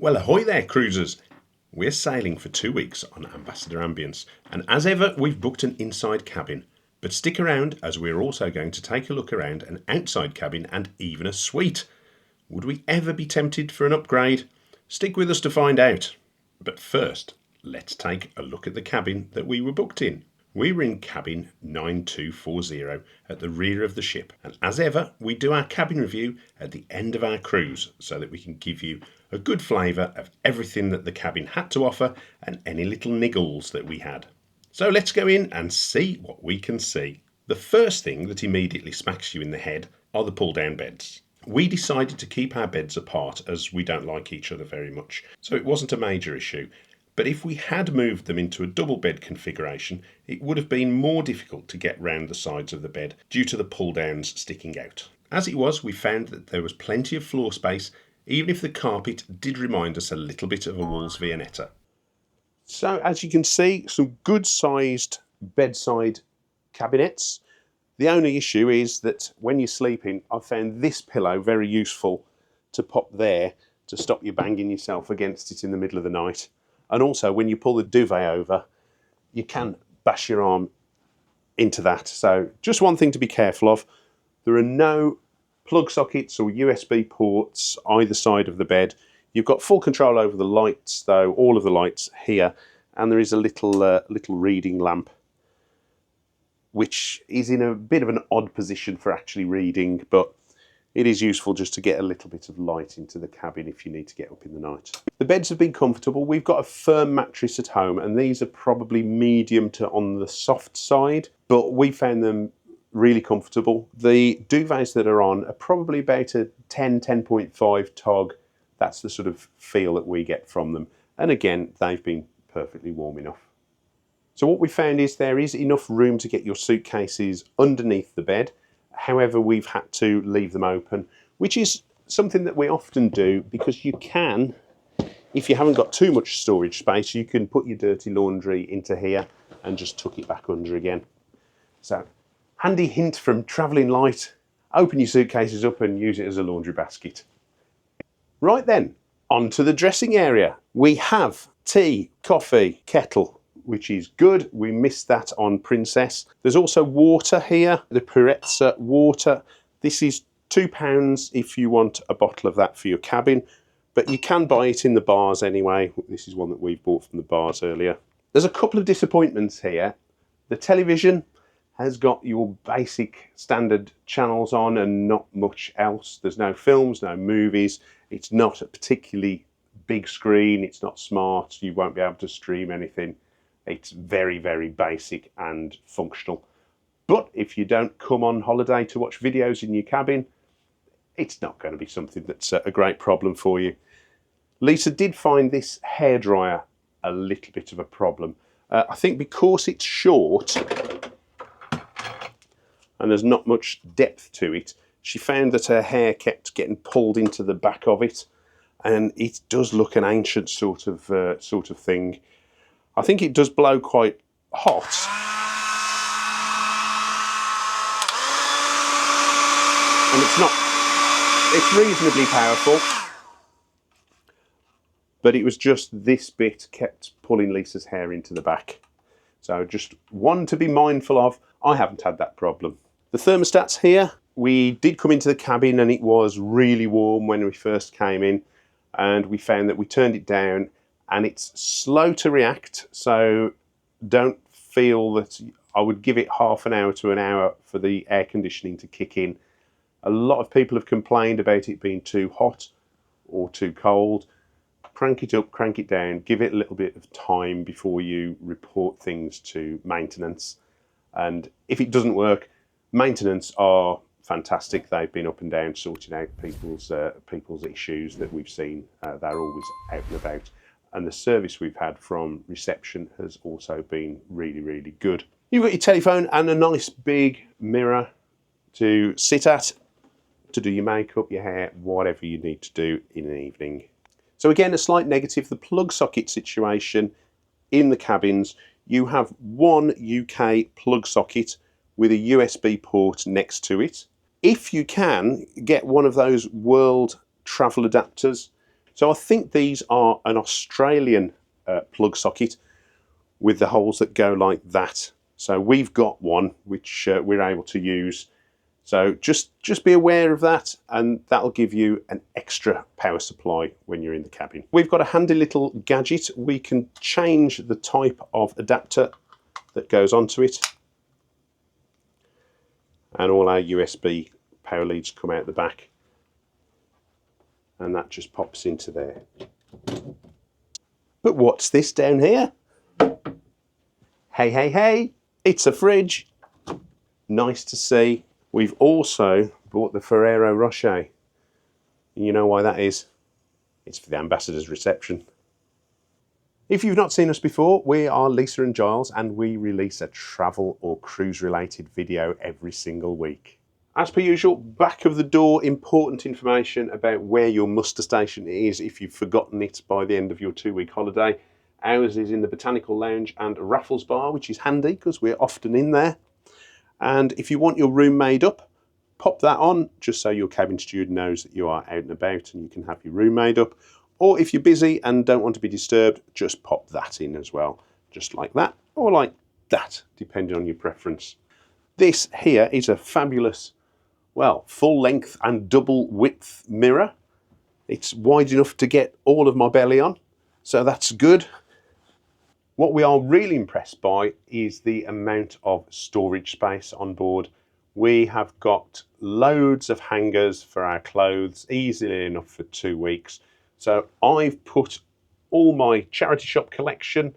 Well, ahoy there, cruisers! We're sailing for 2 weeks on Ambassador Ambience, and as ever, we've booked an inside cabin. But stick around, as we're also going to take a look around an outside cabin and even a suite. Would we ever be tempted for an upgrade? Stick with us to find out. But first, let's take a look at the cabin that we were booked in. We were in cabin 9240 at the rear of the ship, and as ever, we do our cabin review at the end of our cruise so that we can give you a good flavour of everything that the cabin had to offer and any little niggles that we had. So let's go in and see what we can see. The first thing that immediately smacks you in the head are the pull-down beds. We decided to keep our beds apart as we don't like each other very much, so it wasn't a major issue. But if we had moved them into a double bed configuration, it would have been more difficult to get round the sides of the bed due to the pull downs sticking out. As it was, we found that there was plenty of floor space, even if the carpet did remind us a little bit of a Wolves Viennetta. So as you can see, some good sized bedside cabinets. The only issue is that when you're sleeping, I've found this pillow very useful to pop there to stop you banging yourself against it in the middle of the night. And also, when you pull the duvet over, you can bash your arm into that. So just one thing to be careful of. There are no plug sockets or USB ports either side of the bed. You've got full control over the lights, though, all of the lights here. And there is a little reading lamp, which is in a bit of an odd position for actually reading, but it is useful just to get a little bit of light into the cabin if you need to get up in the night. The beds have been comfortable. We've got a firm mattress at home, and these are probably medium to on the soft side, but we found them really comfortable. The duvets that are on are probably about a 10.5 tog. That's the sort of feel that we get from them. And again, they've been perfectly warm enough. So what we found is there is enough room to get your suitcases underneath the bed. However, we've had to leave them open, which is something that we often do because you can, if you haven't got too much storage space, you can put your dirty laundry into here and just tuck it back under again. So, handy hint from Travelling Light, open your suitcases up and use it as a laundry basket. Right then, on to the dressing area. We have tea, coffee, kettle, which is good. We missed that on Princess. There's also water here, the Purezza water. This is £2 if you want a bottle of that for your cabin, but you can buy it in the bars anyway. This is one that we bought from the bars earlier. There's a couple of disappointments here. The television has got your basic standard channels on and not much else. There's no films, no movies. It's not a particularly big screen. It's not smart. You won't be able to stream anything. It's very, very basic and functional. But if you don't come on holiday to watch videos in your cabin, it's not going to be something that's a great problem for you. Lisa did find this hairdryer a little bit of a problem. I think because it's short and there's not much depth to it, she found that her hair kept getting pulled into the back of it, and it does look an ancient sort of thing. I think it does blow quite hot. And it's reasonably powerful. But it was just this bit kept pulling Lisa's hair into the back. So just one to be mindful of. I haven't had that problem. The thermostats here, we did come into the cabin and it was really warm when we first came in. And we found that we turned it down and it's slow to react, so don't feel that. I would give it half an hour to an hour for the air conditioning to kick in. A lot of people have complained about it being too hot or too cold. Crank it up, crank it down, give it a little bit of time before you report things to maintenance. And if it doesn't work, maintenance are fantastic. They've been up and down sorting out people's issues that we've seen. They're always out and about. And the service we've had from reception has also been really, really good. You've got your telephone and a nice big mirror to sit at, to do your makeup, your hair, whatever you need to do in an evening. So again, a slight negative, the plug socket situation in the cabins. You have one UK plug socket with a USB port next to it. If you can, get one of those world travel adapters So I think these are an Australian plug socket with the holes that go like that. So we've got one which we're able to use. So just be aware of that, and that'll give you an extra power supply when you're in the cabin. We've got a handy little gadget. We can change the type of adapter that goes onto it, and all our USB power leads come out the back, and that just pops into there. But what's this down here? Hey, hey, hey, it's a fridge. Nice to see. We've also bought the Ferrero Rocher. You know why that is? It's for the ambassador's reception. If you've not seen us before, we are Lisa and Giles, and we release a travel or cruise related video every single week. As per usual, back of the door, important information about where your muster station is if you've forgotten it by the end of your 2-week holiday. Ours is in the Botanical Lounge and Raffles Bar, which is handy because we're often in there. And if you want your room made up, pop that on just so your cabin steward knows that you are out and about and you can have your room made up. Or if you're busy and don't want to be disturbed, just pop that in as well, just like that, or like that, depending on your preference. This here is a fabulous, well, full length and double width mirror. It's wide enough to get all of my belly on, so that's good. What we are really impressed by is the amount of storage space on board. We have got loads of hangers for our clothes, easily enough for 2 weeks. So I've put all my charity shop collection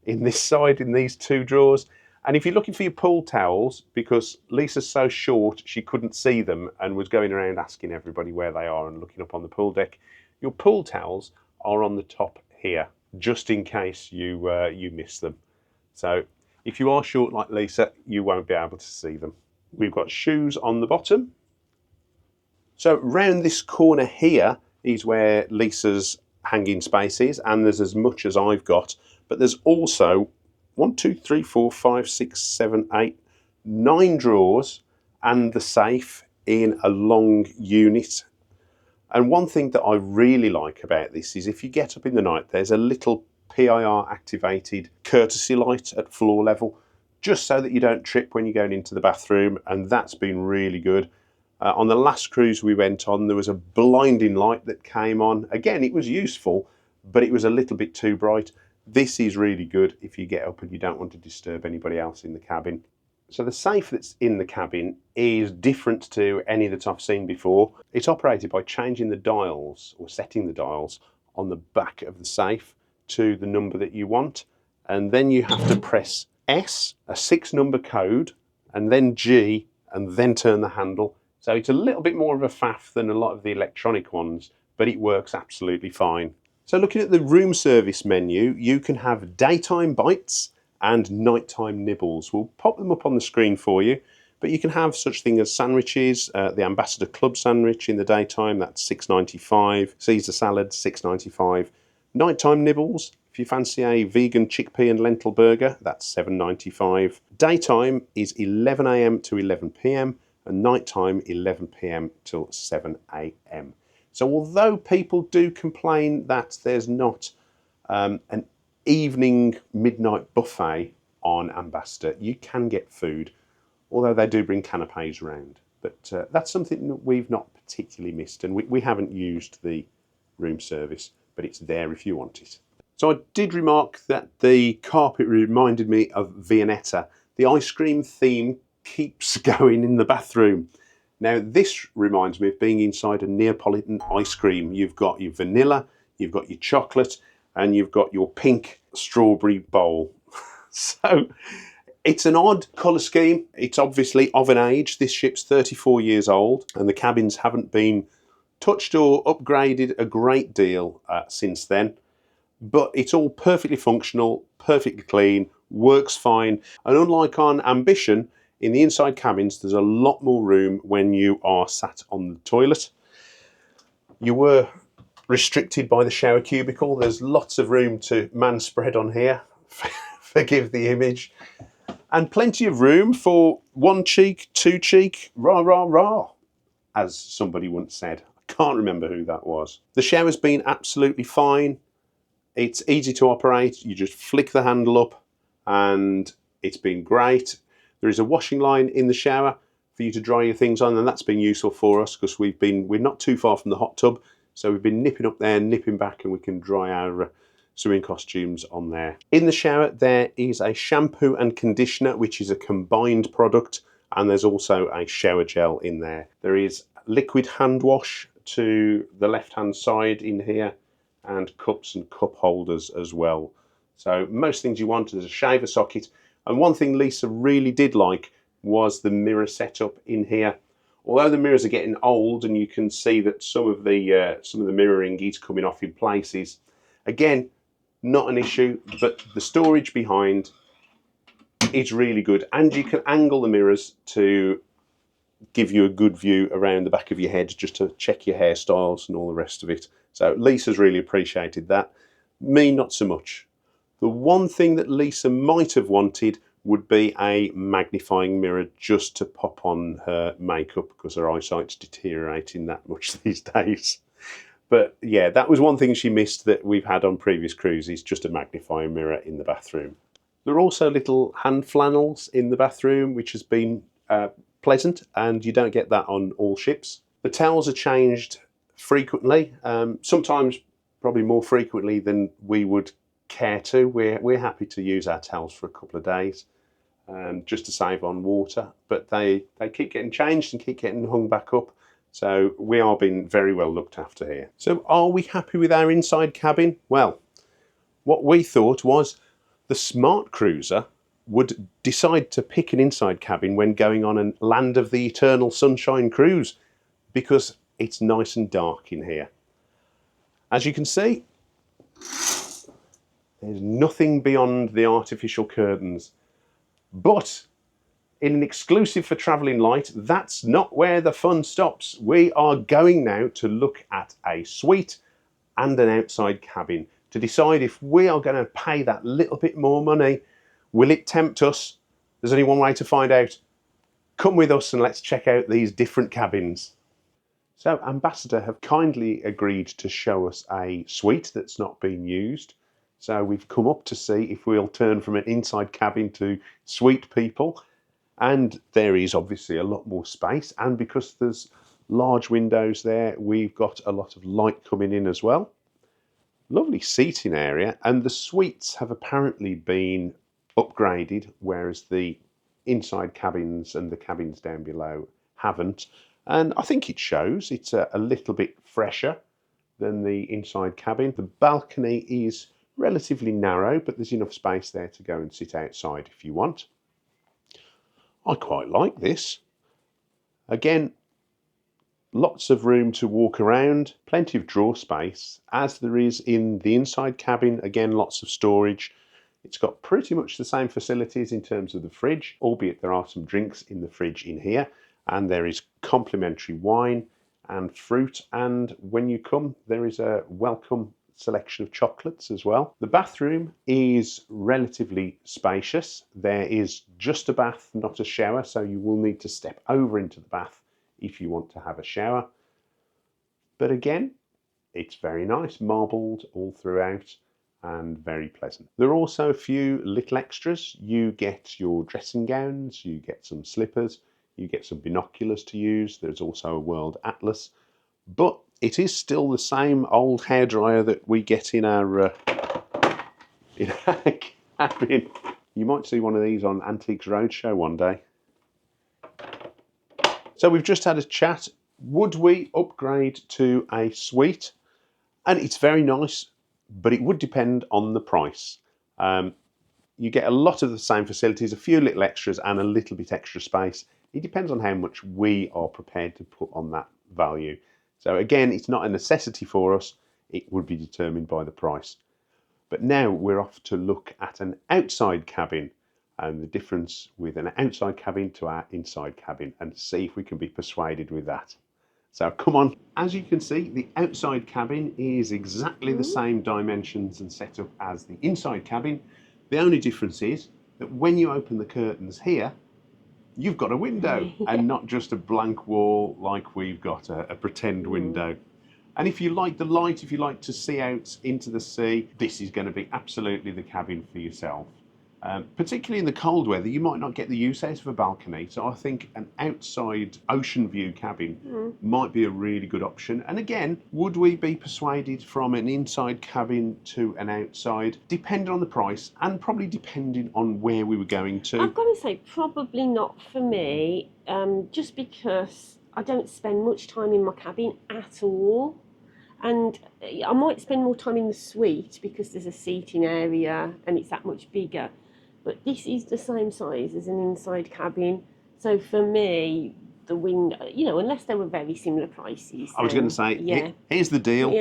in this side, in these 2 drawers. And if you're looking for your pool towels, because Lisa's so short she couldn't see them and was going around asking everybody where they are and looking up on the pool deck, your pool towels are on the top here, just in case you miss them. So if you are short like Lisa, you won't be able to see them. We've got shoes on the bottom. So round this corner here is where Lisa's hanging space is, and there's as much as I've got, but there's also 1, 2, 3, 4, 5, 6, 7, 8, 9 drawers and the safe in a long unit. And one thing that I really like about this is if you get up in the night, there's a little PIR activated courtesy light at floor level, just so that you don't trip when you're going into the bathroom, and that's been really good. On the last cruise we went on, there was a blinding light that came on. Again, it was useful, but it was a little bit too bright. This is really good if you get up and you don't want to disturb anybody else in the cabin. So the safe that's in the cabin is different to any that I've seen before. It's operated by changing the dials, or setting the dials, on the back of the safe to the number that you want. And then you have to press S, a 6-number code, and then G, and then turn the handle. So it's a little bit more of a faff than a lot of the electronic ones, but it works absolutely fine. So looking at the room service menu, you can have daytime bites and nighttime nibbles. We'll pop them up on the screen for you, but you can have such things as sandwiches. The Ambassador Club sandwich in the daytime, that's $6.95. Caesar salad, $6.95. Nighttime nibbles, if you fancy a vegan chickpea and lentil burger, that's $7.95. Daytime is 11 AM to 11 PM, and nighttime 11 PM till 7 AM. So although people do complain that there's not an evening midnight buffet on Ambassador, you can get food, although they do bring canapes around. But that's something that we've not particularly missed, and we haven't used the room service, but it's there if you want it. So I did remark that the carpet reminded me of Viennetta. The ice cream theme keeps going in the bathroom. Now this reminds me of being inside a Neapolitan ice cream. You've got your vanilla, you've got your chocolate, and you've got your pink strawberry bowl. So it's an odd colour scheme. It's obviously of an age. This ship's 34 years old, and the cabins haven't been touched or upgraded a great deal since then. But it's all perfectly functional, perfectly clean, works fine. And unlike on Ambition, in the inside cabins, there's a lot more room when you are sat on the toilet. You were restricted by the shower cubicle. There's lots of room to man spread on here. Forgive the image. And plenty of room for 1 cheek, 2 cheek, rah, rah, rah, as somebody once said. I Can't remember who that was. The shower's been absolutely fine. It's easy to operate. You just flick the handle up and it's been great. There is a washing line in the shower for you to dry your things on, and that's been useful for us because we're not too far from the hot tub, so we've been nipping up there, nipping back, and we can dry our swimming costumes on there. In the shower there is a shampoo and conditioner, which is a combined product, and there's also a shower gel in there. There is liquid hand wash to the left hand side in here, and cups and cup holders as well. So most things you want is a shaver socket. And one thing Lisa really did like was the mirror setup in here. Although the mirrors are getting old and you can see that some of the mirroring is coming off in places, again, not an issue, but the storage behind is really good, and you can angle the mirrors to give you a good view around the back of your head, just to check your hairstyles and all the rest of it. So Lisa's really appreciated that. Me, not so much. The one thing that Lisa might have wanted would be a magnifying mirror just to pop on her makeup, because her eyesight's deteriorating that much these days. But yeah, that was one thing she missed that we've had on previous cruises, just a magnifying mirror in the bathroom. There are also little hand flannels in the bathroom, which has been pleasant, and you don't get that on all ships. The towels are changed frequently, sometimes probably more frequently than we would care to. We're happy to use our towels for a couple of days just to save on water, but they keep getting changed and keep getting hung back up. So we are being very well looked after here. So are we happy with our inside cabin? Well, what we thought was the smart cruiser would decide to pick an inside cabin when going on a Land of the Eternal Sunshine cruise, because it's nice and dark in here. As you can see, there's nothing beyond the artificial curtains. But in an exclusive for Travelling Light, that's not where the fun stops. We are going now to look at a suite and an outside cabin to decide if we are going to pay that little bit more money. Will it tempt us? There's only one way to find out. Come with us and let's check out these different cabins. So Ambassador have kindly agreed to show us a suite that's not been used. So we've come up to see if we'll turn from an inside cabin to suite people. And there is obviously a lot more space, and because there's large windows there, we've got a lot of light coming in as well. Lovely seating area, and the suites have apparently been upgraded, whereas the inside cabins and the cabins down below haven't. And I think it shows. It's a little bit fresher than the inside cabin. The balcony is relatively narrow, but there's enough space there to go and sit outside if you want. I quite like this. Again, lots of room to walk around, plenty of drawer space, as there is in the inside cabin. Again, lots of storage. It's got pretty much the same facilities in terms of the fridge, albeit there are some drinks in the fridge in here, and there is complimentary wine and fruit, and when you come, there is a welcome selection of chocolates as well. The bathroom is relatively spacious. There is just a bath, not a shower, so you will need to step over into the bath if you want to have a shower. But again, it's very nice, marbled all throughout and very pleasant. There are also a few little extras. You get your dressing gowns, you get some slippers, you get some binoculars to use. There's also a world atlas, but it is still the same old hairdryer that we get in our cabin. You might see one of these on Antiques Roadshow one day. So we've just had a chat. Would we upgrade to a suite? And it's very nice, but it would depend on the price. You get a lot of the same facilities, a few little extras and a little bit extra space. It depends on how much we are prepared to put on that value. So again, it's not a necessity for us. It would be determined by the price. But now we're off to look at an outside cabin and the difference with an outside cabin to our inside cabin, and see if we can be persuaded with that. So come on. As you can see, the outside cabin is exactly the same dimensions and setup as the inside cabin. The only difference is that when you open the curtains here, you've got a window and not just a blank wall like we've got a pretend window. And if you like the light, if you like to see out into the sea, this is going to be absolutely the cabin for yourself. Particularly in the cold weather, you might not get the use out of a balcony, so I think an outside ocean view cabin might be a really good option. And again, would we be persuaded from an inside cabin to an outside? Depending on the price and probably depending on where we were going to. I've got to say, probably not for me, just because I don't spend much time in my cabin at all. And I might spend more time in the suite because there's a seating area and it's that much bigger. But this is the same size as an inside cabin. So for me, the window, unless they were very similar prices. I was going to say, here's the deal.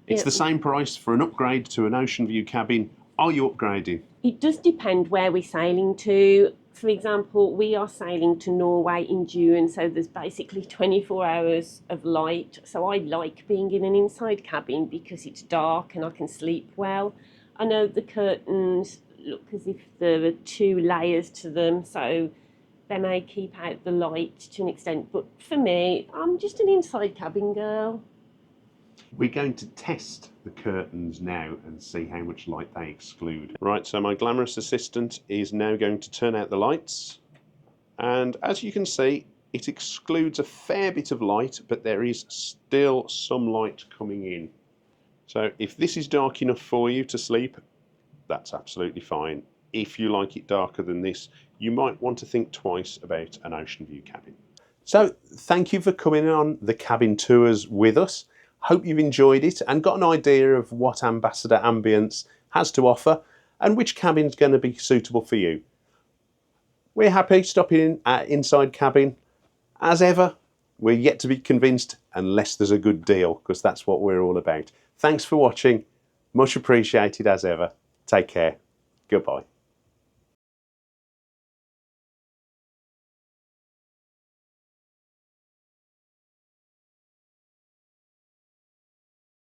It's the same price for an upgrade to an ocean view cabin. Are you upgrading? It does depend where we're sailing to. For example, we are sailing to Norway in June, so there's basically 24 hours of light. So I like being in an inside cabin because it's dark and I can sleep well. I know the curtains look as if there are 2 layers to them, so they may keep out the light to an extent. But for me, I'm just an inside cabin girl. We're going to test the curtains now and see how much light they exclude. Right, so my glamorous assistant is now going to turn out the lights. And as you can see, it excludes a fair bit of light, but there is still some light coming in. So if this is dark enough for you to sleep, that's absolutely fine. If you like it darker than this, you might want to think twice about an ocean view cabin. So thank you for coming on the cabin tours with us. Hope you've enjoyed it and got an idea of what Ambassador Ambience has to offer and which cabin's going to be suitable for you. We're happy stopping in at Inside Cabin. As ever, we're yet to be convinced unless there's a good deal, because that's what we're all about. Thanks for watching. Much appreciated as ever. Take care. Goodbye.